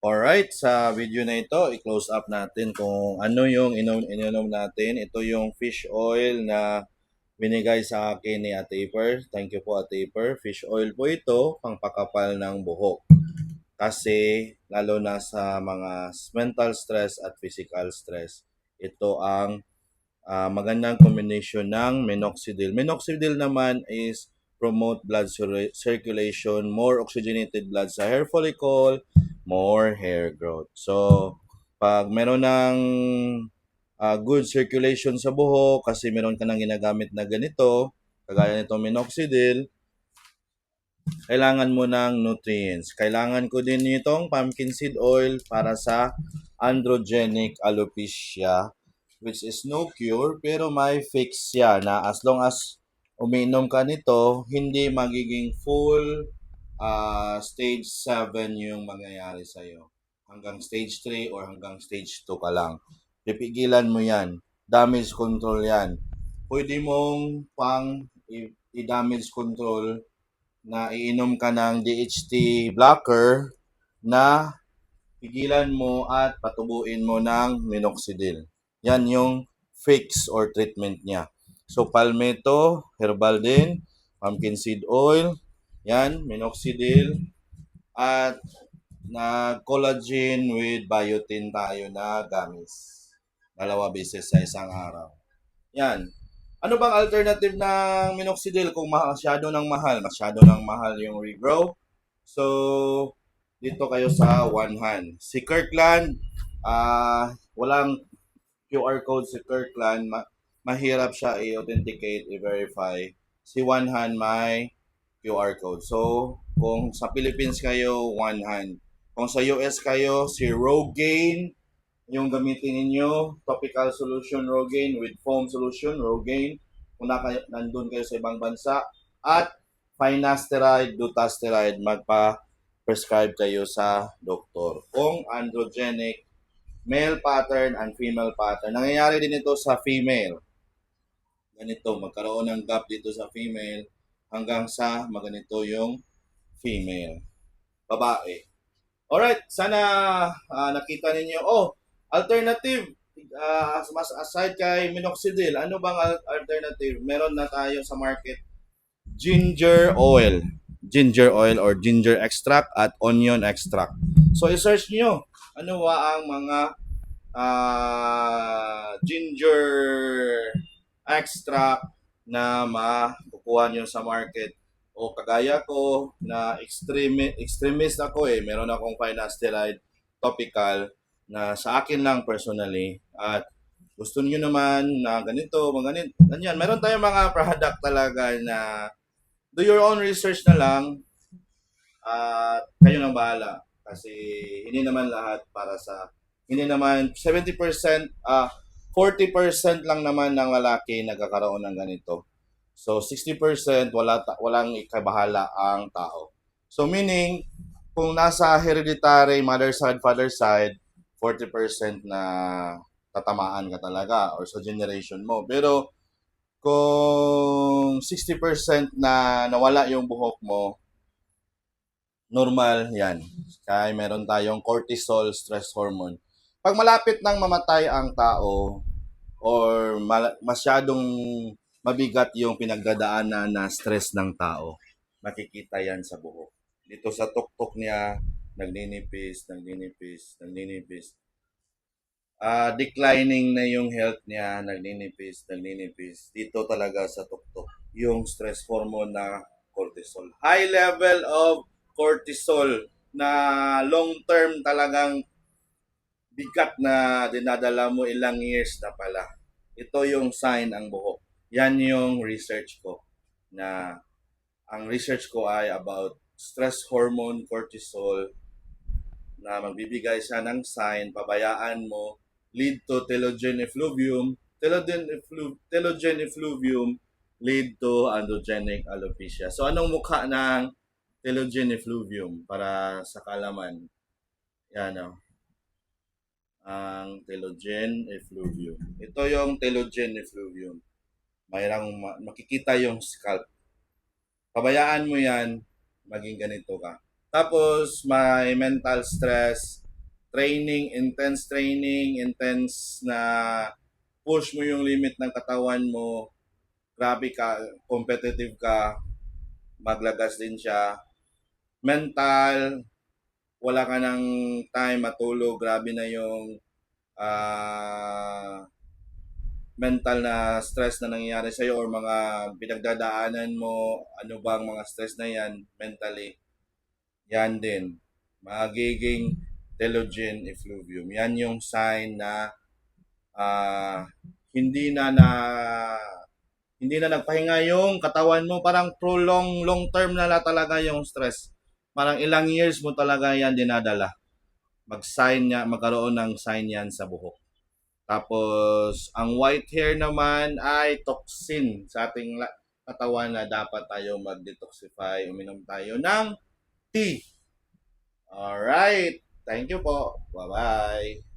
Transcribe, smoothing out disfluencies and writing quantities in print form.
Alright, sa video na ito, i-close up natin kung ano yung ininom natin. Ito yung fish oil na binigay sa akin ni Ate Iper. Thank you po Ate Iper. Fish oil po ito, pangpakapal ng buhok. Kasi lalo na sa mga mental stress at physical stress, ito ang magandang combination ng minoxidil. Minoxidil naman is promote blood circulation, more oxygenated blood sa hair follicle, more hair growth. So, pag meron ng good circulation sa buhok kasi meron ka nang ginagamit na ganito, kagaya nitong minoxidil, kailangan mo ng nutrients. Kailangan ko din nitong pumpkin seed oil para sa androgenic alopecia, which is no cure pero may fix siya na as long as umiinom ka nito, hindi magiging full stage 7 yung mangyayari sa'yo. Hanggang stage 3 or hanggang stage 2 ka lang. Pipigilan mo yan. Damage control yan. Pwede mong i-damage control na iinom ka ng DHT blocker na pigilan mo at patubuin mo ng minoxidil. Yan yung fix or treatment niya. So, palmetto, herbal din, pumpkin seed oil, yan, minoxidil, at collagen with biotin tayo na gamis. 2 beses sa isang araw. Yan. Ano bang alternative ng minoxidil kung masyado ng mahal? Masyado ng mahal yung regrow. So, dito kayo sa One Hand. Si Kirkland, walang QR code si Kirkland. Mahirap siya i-authenticate, i-verify. Si One Hand may QR code. So, kung sa Philippines kayo, One Hand. Kung sa US kayo, si Rogaine, yung gamitin ninyo, topical solution Rogaine with foam solution Rogaine, kung nandun kayo sa ibang bansa, at finasteride, dutasteride, magpa-prescribe kayo sa doktor. Kung androgenic, male pattern and female pattern. Nangyayari din ito sa female. Ganito, magkaroon ng gap dito sa female hanggang sa maganito yung female. Babae. Alright, sana nakita ninyo. Alternative, mas aside kay minoxidil, ano bang alternative? Meron na tayo sa market, ginger oil. Ginger oil or ginger extract at onion extract. So, i-search nyo, ano ba ang mga ginger extract na makukuha nyo sa market. O kagaya ko na extremist ako meron akong finasteride topical na sa akin lang personally at gusto niyo naman na ganito, ganyan. Meron tayong mga product talaga na do your own research na lang at kayo nang bahala kasi hindi naman lahat para sa hindi naman 70% 40% lang naman ng lalaki nagkakaroon ng ganito. So 60% walang ikabahala ang tao. So meaning kung nasa hereditary mother side father side 40% na tatamaan ka talaga or sa generation mo. Pero kung 60% na nawala yung buhok mo, normal yan. Kaya meron tayong cortisol stress hormone. Pag malapit nang mamatay ang tao or masyadong mabigat yung pinagdadaanan na stress ng tao, makikita yan sa buhok. Dito sa tuktok niya, nagninipis, nagninipis, nagninipis. Declining na yung health niya, nagninipis, nagninipis. Dito talaga sa tuktok, yung stress hormone na cortisol. High level of cortisol na long term talagang bigat na dinadala mo ilang years na pala. Ito yung sign ang buhok. Yan yung research ko na ang research ko ay about stress hormone cortisol na magbibigay siya ng sign, pabayaan mo, lead to telogen effluvium, telogen effluvium lead to androgenic alopecia. So anong mukha ng telogen effluvium para sa kalaman? Yan ang telogen effluvium. Ito yung telogen effluvium. Mayroong makikita yung scalp. Pabayaan mo yan, maging ganito ka. Tapos may mental stress, intense na push mo yung limit ng katawan mo, grabe ka, competitive ka, maglagas din siya. Mental, wala ka ng time matulog, grabe na yung mental na stress na nangyayari sa'yo or mga pinagdadaanan mo, ano bang mga stress na yan mentally, yan din. Magiging telogen effluvium. Yan yung sign na ah, hindi na na hindi na nagpahinga yung katawan mo. Parang long term na talaga yung stress. Parang ilang years mo talaga yan dinadala. Mag-sign niya, magkaroon ng sign yan sa buhok. Tapos, ang white hair naman ay toxin sa ating katawan na dapat tayo mag-detoxify. Uminom tayo ng tea. Alright. Thank you po. Bye-bye.